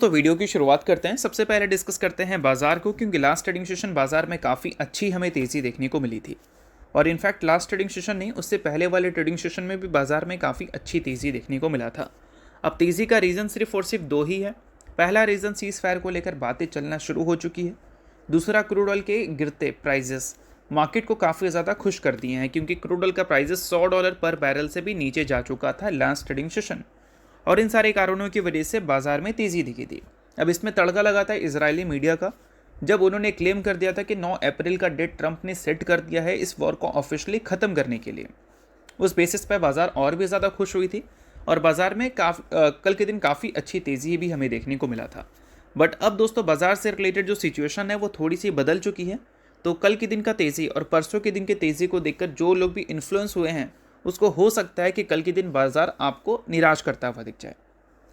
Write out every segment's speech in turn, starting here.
दोस्तों वीडियो की शुरुआत करते हैं। सबसे पहले डिस्कस करते हैं बाजार को, क्योंकि लास्ट ट्रेडिंग सेशन बाजार में काफ़ी अच्छी हमें तेज़ी देखने को मिली थी। और इनफैक्ट लास्ट ट्रेडिंग सेशन नहीं, उससे पहले वाले ट्रेडिंग सेशन में भी बाजार में काफ़ी अच्छी तेज़ी देखने को मिला था। अब तेज़ी का रीज़न सिर्फ और सिर्फ दो ही है। पहला रीज़न सीज़ फायर को लेकर बातें चलना शुरू हो चुकी है। दूसरा, क्रूड ऑयल के गिरते प्राइजेस मार्केट को काफ़ी ज़्यादा खुश कर दिए हैं, क्योंकि क्रूड ऑयल का प्राइजेस $100 पर बैरल से भी नीचे जा चुका था लास्ट ट्रेडिंग सेशन। और इन सारे कारणों की वजह से बाजार में तेज़ी दिखी थी। अब इसमें तड़का लगा था इजरायली मीडिया का, जब उन्होंने क्लेम कर दिया था कि 9 अप्रैल का डेट ट्रंप ने सेट कर दिया है इस वॉर को ऑफिशियली ख़त्म करने के लिए। उस बेसिस पर बाजार और भी ज़्यादा खुश हुई थी और बाजार में कल के दिन काफ़ी अच्छी तेज़ी भी हमें देखने को मिला था। बट अब दोस्तों, बाजार से रिलेटेड जो सिचुएशन है वो थोड़ी सी बदल चुकी है। तो कल के दिन का तेज़ी और परसों के दिन के तेज़ी को देखकर जो लोग भी इन्फ्लुएंस हुए हैं, उसको हो सकता है कि कल के दिन बाजार आपको निराश करता हुआ दिख जाए।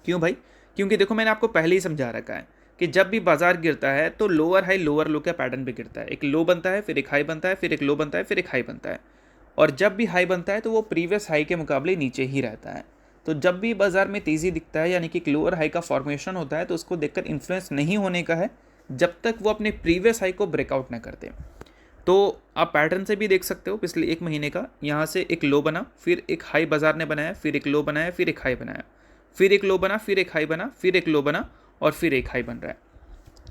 क्यों भाई? क्योंकि देखो, मैंने आपको पहले ही समझा रखा है कि जब भी बाजार गिरता है तो लोअर हाई लोअर लो का पैटर्न भी गिरता है। एक लो बनता है, फिर एक हाई बनता है, फिर एक लो बनता है, फिर एक हाई बनता है। और जब भी हाई बनता है तो वो प्रीवियस हाई के मुकाबले नीचे ही रहता है। तो जब भी बाजार में तेज़ी दिखता है, यानी कि एक लोअर हाई का फॉर्मेशन होता है, तो उसको देखकर इन्फ्लुएंस नहीं होने का है जब तक वो अपने प्रीवियस हाई को ब्रेकआउट ना करते। तो आप पैटर्न से भी देख सकते हो, पिछले एक महीने का यहाँ से एक लो बना, फिर एक हाई बाजार ने बनाया, फिर एक लो बनाया, फिर एक हाई बनाया, फिर एक लो बना, फिर एक हाई बना, फिर एक लो बना और फिर एक हाई बन रहा है।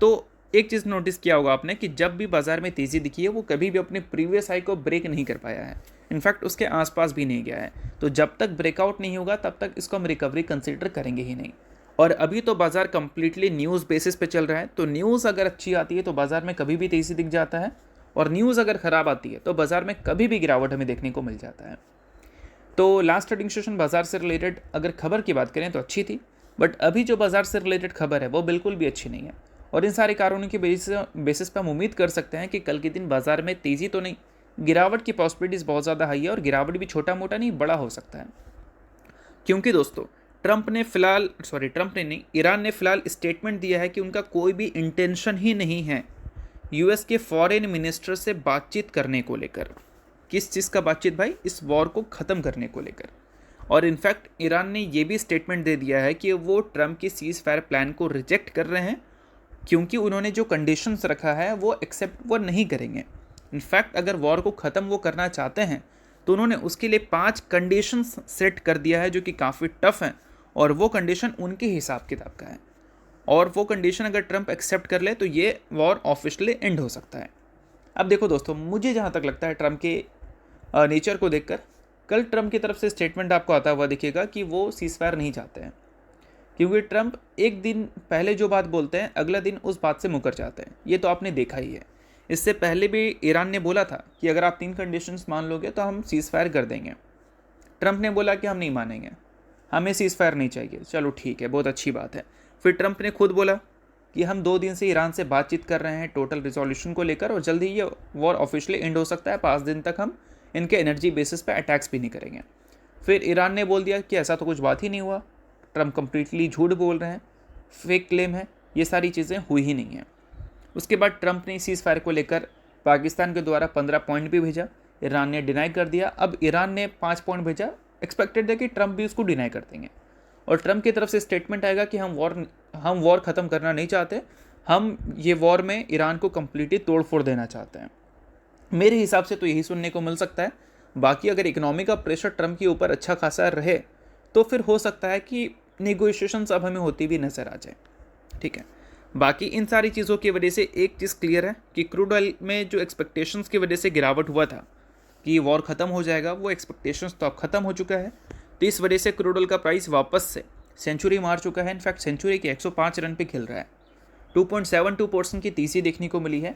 तो एक चीज़ नोटिस किया होगा आपने कि जब भी बाजार में तेज़ी दिखी है वो कभी भी अपने प्रीवियस हाई को ब्रेक नहीं कर पाया है। इनफैक्ट उसके आसपास भी नहीं गया है। तो जब तक ब्रेकआउट नहीं होगा तब तक इसको हम रिकवरी कंसिडर करेंगे ही नहीं। और अभी तो बाजार कंप्लीटली न्यूज़ बेसिस पे चल रहा है। तो न्यूज़ अगर अच्छी आती है तो बाजार में कभी भी तेज़ी दिख जाता है, और न्यूज़ अगर ख़राब आती है तो बाजार में कभी भी गिरावट हमें देखने को मिल जाता है। तो लास्ट ट्रेडिंग सेशन बाजार से रिलेटेड अगर खबर की बात करें तो अच्छी थी, बट अभी जो बाजार से रिलेटेड खबर है वो बिल्कुल भी अच्छी नहीं है। और इन सारे कारणों की बेसिस पर हम उम्मीद कर सकते हैं कि कल के दिन बाजार में तेज़ी तो नहीं, गिरावट की पॉसिबिलिटीज़ बहुत ज़्यादा हाई है, और गिरावट भी छोटा मोटा नहीं, बड़ा हो सकता है। क्योंकि दोस्तों, ट्रंप ने नहीं, ईरान ने फिलहाल स्टेटमेंट दिया है कि उनका कोई भी इंटेंशन ही नहीं है यूएस के फॉरेन मिनिस्टर से बातचीत करने को लेकर। किस चीज़ का बातचीत भाई? इस वॉर को ख़त्म करने को लेकर। और इनफैक्ट ईरान ने ये भी स्टेटमेंट दे दिया है कि वो ट्रंप के सीज़ फायर प्लान को रिजेक्ट कर रहे हैं, क्योंकि उन्होंने जो कंडीशंस रखा है वो एक्सेप्ट वो नहीं करेंगे। इनफैक्ट अगर वॉर को ख़त्म वो करना चाहते हैं तो उन्होंने उसके लिए 5 कंडीशंस सेट कर दिया है, जो कि काफ़ी टफ हैं, और वो कंडीशन उनके हिसाब किताब का है। और वो कंडीशन अगर ट्रंप एक्सेप्ट कर ले तो ये वॉर ऑफिशियली एंड हो सकता है। अब देखो दोस्तों, मुझे जहाँ तक लगता है ट्रंप के नेचर को देखकर, कल ट्रंप की तरफ से स्टेटमेंट आपको आता हुआ दिखेगा कि वो सीज़ फायर नहीं चाहते हैं। क्योंकि ट्रंप एक दिन पहले जो बात बोलते हैं अगला दिन उस बात से मुकर जाते हैं। ये तो आपने देखा ही है। इससे पहले भी ईरान ने बोला था कि अगर आप 3 कंडीशंस मान लोगे तो हम सीज़ फायर कर देंगे। ट्रंप ने बोला कि हम नहीं मानेंगे, हमें सीज़ फायर नहीं चाहिए। चलो ठीक है, बहुत अच्छी बात है। फिर ट्रंप ने खुद बोला कि हम 2 दिन से ईरान से बातचीत कर रहे हैं टोटल रिजोल्यूशन को लेकर, और जल्दी ये वॉर ऑफिशियली एंड हो सकता है। 5 दिन तक हम इनके एनर्जी बेसिस पे अटैक्स भी नहीं करेंगे। फिर ईरान ने बोल दिया कि ऐसा तो कुछ बात ही नहीं हुआ, ट्रंप कंप्लीटली झूठ बोल रहे हैं, फेक क्लेम है, ये सारी चीज़ें हुई ही नहीं हैं। उसके बाद ट्रंप ने सीज़ फायर को लेकर पाकिस्तान के द्वारा 15 पॉइंट भी भेजा, ईरान ने डिनाई कर दिया। अब ईरान ने 5 पॉइंट भेजा, एक्सपेक्टेड है कि ट्रंप भी उसको डिनाई कर देंगे। और ट्रंप की तरफ से स्टेटमेंट आएगा कि हम वॉर ख़त्म करना नहीं चाहते, हम ये वॉर में ईरान को कम्प्लीटली तोड़ फोड़ देना चाहते हैं। मेरे हिसाब से तो यही सुनने को मिल सकता है। बाकी अगर इकोनॉमी का प्रेशर ट्रंप के ऊपर अच्छा खासा रहे तो फिर हो सकता है कि नेगोशिएशंस अब हमें होती भी नज़र आ जाए। ठीक है, बाकी इन सारी चीज़ों की वजह से एक चीज़ क्लियर है कि क्रूड ऑयल में जो एक्सपेक्टेशंस की वजह से गिरावट हुआ था कि वॉर ख़त्म हो जाएगा, वो एक्सपेक्टेशंस तो अब ख़त्म हो चुका है। तो इस वजह से क्रूड ऑयल का प्राइस वापस से सेंचुरी मार चुका है। इनफैक्ट सेंचुरी के 105 रन पे खेल रहा है। 2.72% की तेज़ी देखने को मिली है।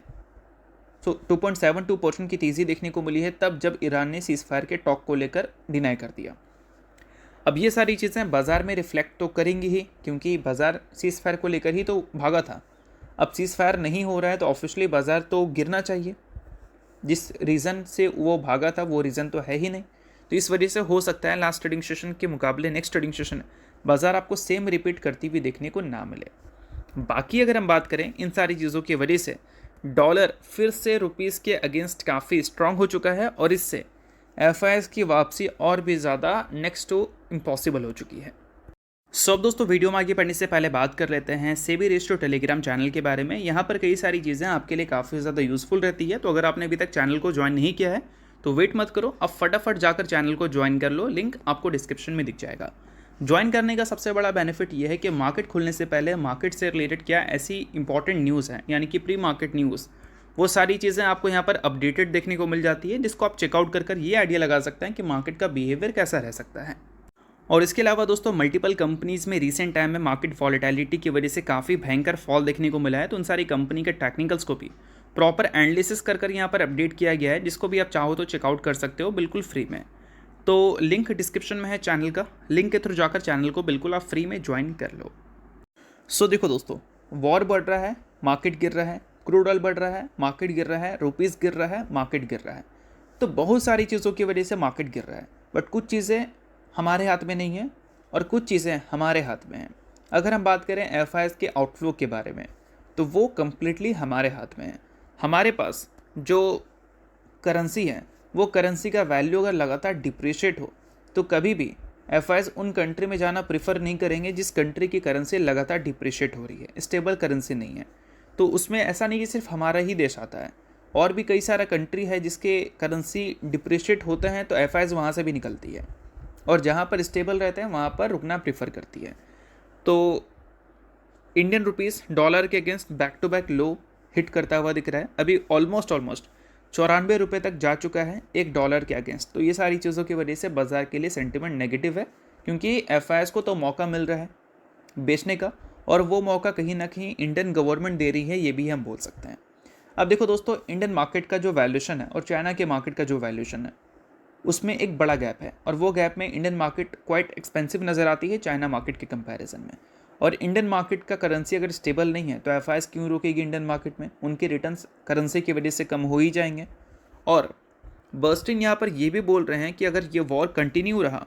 2.72% की तेज़ी देखने को मिली है तब जब ईरान ने सीज़ फायर के टॉक को लेकर डिनाई कर दिया। अब ये सारी चीज़ें बाज़ार में रिफ्लेक्ट तो करेंगी ही, क्योंकि बाज़ार सीज़ फायर को लेकर ही तो भागा था। अब सीज़ फायर नहीं हो रहा है तो ऑफिशियली बाज़ार तो गिरना चाहिए। जिस रीज़न से वो भागा था वो रीज़न तो है ही नहीं। तो इस वजह से हो सकता है लास्ट ट्रेडिंग सेशन के मुकाबले नेक्स्ट ट्रेडिंग सेशन बाज़ार आपको सेम रिपीट करती हुई देखने को ना मिले। बाकी अगर हम बात करें इन सारी चीज़ों की वजह से डॉलर फिर से रुपीज़ के अगेंस्ट काफ़ी स्ट्रांग हो चुका है, और इससे एफआईएस की वापसी और भी ज़्यादा नेक्स्ट टू इम्पॉसिबल हो चुकी है। अब दोस्तों वीडियो में आगे बढ़ने से पहले बात कर लेते हैं सेबी रजिस्टर्ड टेलीग्राम चैनल के बारे में। यहाँ पर कई सारी चीज़ें आपके लिए काफ़ी ज़्यादा यूज़फुल रहती है। तो अगर आपने अभी तक चैनल को ज्वाइन नहीं किया है तो वेट मत करो, अब फटाफट जाकर चैनल को ज्वाइन कर लो, लिंक आपको डिस्क्रिप्शन में दिख जाएगा। ज्वाइन करने का सबसे बड़ा बेनिफिट ये है कि मार्केट खुलने से पहले मार्केट से रिलेटेड क्या ऐसी इंपॉर्टेंट न्यूज़ है, यानी कि प्री मार्केट न्यूज़, वो सारी चीज़ें आपको यहाँ पर अपडेटेड देखने को मिल जाती है, जिसको आप चेकआउट कर ये आइडिया लगा सकते हैं कि मार्केट का बिहेवियर कैसा रह सकता है। और इसके अलावा दोस्तों मल्टीपल कंपनीज़ में रीसेंट टाइम में मार्केट वॉलेटिलिटी की वजह से काफ़ी भयंकर फॉल देखने को मिला है। तो उन सारी कंपनी के टेक्निकल्स को भी प्रॉपर एनालिसिस कर यहाँ पर अपडेट किया गया है, जिसको भी आप चाहो तो चेकआउट कर सकते हो बिल्कुल फ्री में। तो लिंक डिस्क्रिप्शन में है चैनल का, लिंक के थ्रू जाकर चैनल को बिल्कुल आप फ्री में ज्वाइन कर लो। देखो दोस्तों, वॉर बढ़ रहा है, मार्केट गिर रहा है, क्रूड ऑयल बढ़ रहा है, मार्केट गिर रहा है, रुपीज़ गिर रहा है, मार्केट गिर रहा है। तो बहुत सारी चीज़ों की वजह से मार्केट गिर रहा है, बट कुछ चीज़ें हमारे हाथ में नहीं है और कुछ चीज़ें हमारे हाथ में हैं। अगर हम बात करें एफआईएस के आउटफ्लो के बारे में, तो वो कम्प्लीटली हमारे हाथ में है। हमारे पास जो करेंसी है, वो करेंसी का वैल्यू अगर लगातार डिप्रिशिएट हो तो कभी भी एफआईएस उन कंट्री में जाना प्रीफर नहीं करेंगे जिस कंट्री की करेंसी लगातार डिप्रिशिएट हो रही है, स्टेबल करेंसी नहीं है। तो उसमें ऐसा नहीं कि सिर्फ हमारा ही देश आता है, और भी कई सारा कंट्री है जिसके करेंसी डिप्रिशिएट होते हैं, तो एफआईएस वहाँ से भी निकलती है, और जहाँ पर स्टेबल रहते हैं वहाँ पर रुकना प्रीफर करती है। तो इंडियन रुपीस डॉलर के against back to back low hit करता हुआ दिख रहा है। अभी ऑलमोस्ट 94 रुपये तक जा चुका है एक डॉलर के अगेंस्ट। तो ये सारी चीज़ों की वजह से बाजार के लिए सेंटिमेंट नेगेटिव है, क्योंकि एफआईएस को तो मौका मिल रहा है बेचने का, और वो मौका कहीं ना कहीं इंडियन गवर्नमेंट दे रही है, ये भी हम बोल सकते हैं। अब देखो दोस्तों, इंडियन मार्केट का जो वैल्यूएशन है और चाइना के मार्केट का जो वैल्यूएशन है, उसमें एक बड़ा गैप है, और वो गैप में इंडियन मार्केट क्वाइट एक्सपेंसिव नज़र आती है चाइना मार्केट के कंपैरिजन में। और इंडियन मार्केट का करेंसी अगर स्टेबल नहीं है तो एफआईएस क्यों रोकेगी इंडियन मार्केट में? उनके रिटर्न्स करेंसी की वजह से कम हो ही जाएंगे। और बर्स्टिन यहाँ पर ये भी बोल रहे हैं कि अगर ये वॉर कंटिन्यू रहा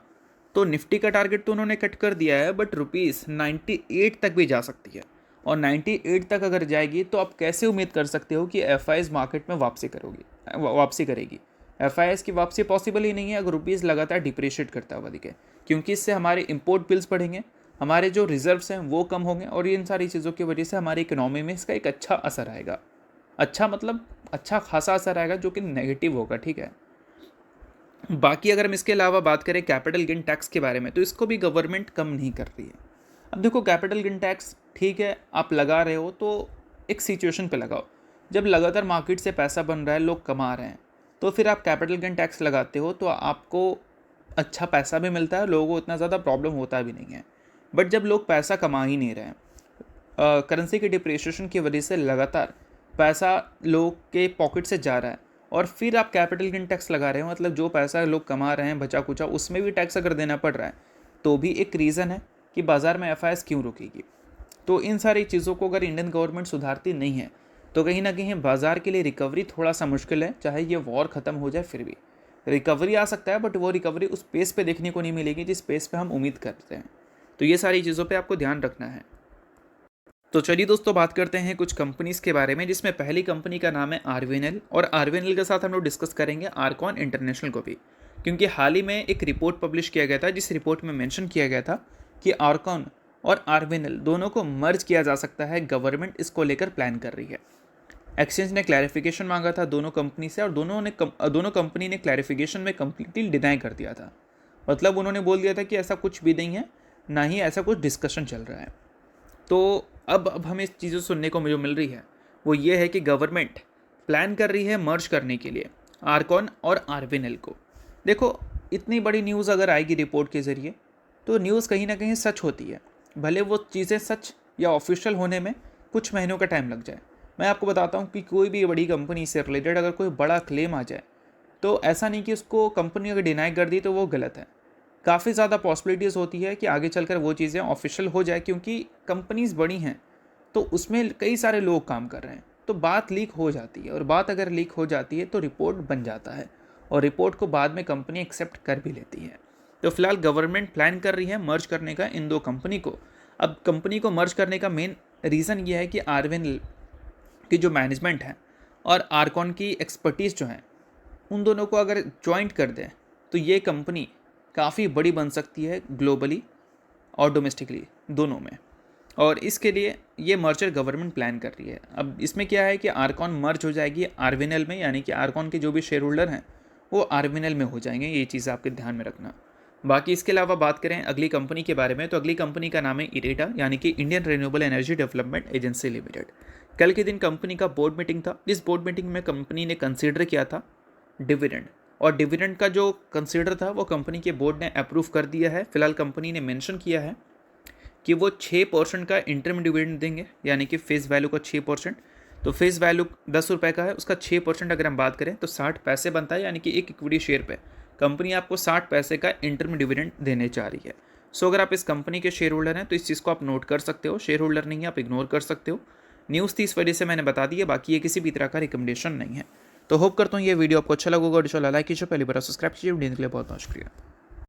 तो निफ्टी का टारगेट तो उन्होंने कट कर दिया है, बट रुपीज़ 98 तक भी जा सकती है, और 98 तक अगर जाएगी तो आप कैसे उम्मीद कर सकते हो कि एफआईएस मार्केट में वापसी करेगी? एफआईएस की वापसी पॉसिबल ही नहीं है अगर रुपीज़ लगातार डिप्रिशिएट करता हुआ दिखे, क्योंकि इससे हमारे इंपोर्ट बिल्स बढ़ेंगे, हमारे जो रिजर्व्स हैं वो कम होंगे, और इन सारी चीज़ों की वजह से हमारी इकोनॉमी में इसका एक अच्छा असर आएगा। अच्छा मतलब अच्छा खासा असर आएगा, जो कि नेगेटिव होगा, ठीक है। बाकी अगर हम इसके अलावा बात करें कैपिटल गेन टैक्स के बारे में, तो इसको भी गवर्नमेंट कम नहीं कर रही है। अब देखो, कैपिटल गेन टैक्स ठीक है, आप लगा रहे हो तो एक सिचुएशन पे लगाओ, जब लगातार मार्केट से पैसा बन रहा है, लोग कमा रहे हैं, तो फिर आप कैपिटल गेन टैक्स लगाते हो तो आपको अच्छा पैसा भी मिलता है, लोगों को इतना ज़्यादा प्रॉब्लम होता भी नहीं है। बट जब लोग पैसा कमा ही नहीं रहे हैं, करेंसी के डिप्रिसिएशन की वजह से लगातार पैसा लोग के पॉकेट से जा रहा है, और फिर आप कैपिटल गेन टैक्स लगा रहे हो, मतलब जो पैसा लोग कमा रहे हैं बचा कुचा, उसमें भी टैक्स अगर देना पड़ रहा है, तो भी एक रीज़न है कि बाज़ार में एफआईएस क्यों रुकेगी। तो इन सारी चीज़ों को अगर इंडियन गवर्नमेंट सुधारती नहीं है तो कहीं ना कहीं बाज़ार के लिए रिकवरी थोड़ा सा मुश्किल है। चाहे ये वॉर ख़त्म हो जाए फिर भी रिकवरी आ सकता है, बट वो रिकवरी उस पेस पे देखने को नहीं मिलेगी जिस पेस पे हम उम्मीद करते हैं। तो ये सारी चीज़ों पे आपको ध्यान रखना है। तो चलिए दोस्तों, बात करते हैं कुछ कंपनीज़ के बारे में, जिसमें पहली कंपनी का नाम है आरवीएनएल, और आरवीएनएल के साथ हम लोग डिस्कस करेंगे आरकॉन इंटरनेशनल को भी, क्योंकि हाल ही में एक रिपोर्ट पब्लिश किया गया था, जिस रिपोर्ट में मेंशन किया गया था कि आरकॉन और आरवीएनएल दोनों को मर्ज किया जा सकता है। गवर्नमेंट इसको लेकर प्लान कर रही है। एक्सचेंज ने क्लैरिफिकेशन मांगा था दोनों कंपनी से, और दोनों कंपनी ने क्लैरिफिकेशन में कम्प्लीटली डिनाई कर दिया था। मतलब उन्होंने बोल दिया था कि ऐसा कुछ भी नहीं है, ना ही ऐसा कुछ डिस्कशन चल रहा है। तो अब हमें इस चीज़ें सुनने को जो मिल रही है वो ये है कि गवर्नमेंट प्लान कर रही है मर्ज करने के लिए आरकॉन और आरवीएनएल को। देखो, इतनी बड़ी न्यूज़ अगर आएगी रिपोर्ट के ज़रिए तो न्यूज़ कहीं ना कहीं सच होती है, भले वो चीज़ें सच या ऑफिशियल होने में कुछ महीनों का टाइम लग जाए। मैं आपको बताता हूँ कि कोई भी बड़ी कंपनी से रिलेटेड अगर कोई बड़ा क्लेम आ जाए तो ऐसा नहीं कि उसको कंपनी अगर डिनाई कर दी तो वो गलत है। काफ़ी ज़्यादा पॉसिबिलिटीज़ होती है कि आगे चलकर वो चीज़ें ऑफिशियल हो जाए, क्योंकि कंपनीज़ बड़ी हैं तो उसमें कई सारे लोग काम कर रहे हैं, तो बात लीक हो जाती है, और बात अगर लीक हो जाती है तो रिपोर्ट बन जाता है, और रिपोर्ट को बाद में कंपनी एक्सेप्ट कर भी लेती है। तो फिलहाल गवर्नमेंट प्लान कर रही है मर्ज करने का इन दो कंपनी को। अब कंपनी को मर्ज करने का मेन रीज़न ये है कि आरवीएनएल की जो मैनेजमेंट है और आरकॉन की एक्सपर्टीज़ जो है, उन दोनों को अगर ज्वाइंट कर दें तो ये कंपनी काफ़ी बड़ी बन सकती है ग्लोबली, और डोमेस्टिकली दोनों में। और इसके लिए ये मर्जर गवर्नमेंट प्लान कर रही है। अब इसमें क्या है कि आर्कॉन मर्ज हो जाएगी आरवीएनएल में, यानी कि आर्कॉन के जो भी शेयर होल्डर हैं वो आरवीएनएल में हो जाएंगे। ये चीज़ आपके ध्यान में रखना। बाकी इसके अलावा बात करें अगली कंपनी के बारे में, तो अगली कंपनी का नाम है इरेडा, यानी कि Indian renewable energy development agency limited. कल के दिन कंपनी का बोर्ड मीटिंग था। इस बोर्ड मीटिंग में कंपनी ने कंसीडर किया था डिविडेंड, और डिविडेंड का जो कंसीडर था वो कंपनी के बोर्ड ने अप्रूव कर दिया है। फिलहाल कंपनी ने मेंशन किया है कि वो 6% का इंटरम डिविडेंड देंगे, यानी कि फेस वैल्यू का 6%। तो फेस वैल्यू 10 रुपये का है, उसका 6% अगर हम बात करें तो 60 पैसे बनता है, यानी कि एक इक्विटी शेयर पे कंपनी आपको 60 पैसे का इंटरम डिविडेंड देने जा रही है। सो अगर आप इस कंपनी के शेयर होल्डर हैं तो इस चीज़ को आप नोट कर सकते हो। शेयर होल्डर नहीं है आप इग्नोर कर सकते हो। न्यूज़ थी इस वजह से मैंने बता दी है, बाकी ये किसी भी तरह का रिकमेंडेशन नहीं है। तो होप करता हूँ ये वीडियो आपको अच्छा लगा होगा। लाइक कीजिए, पहली बार सब्सक्राइब कीजिए। वीडियो के लिए बहुत बहुत शुक्रिया।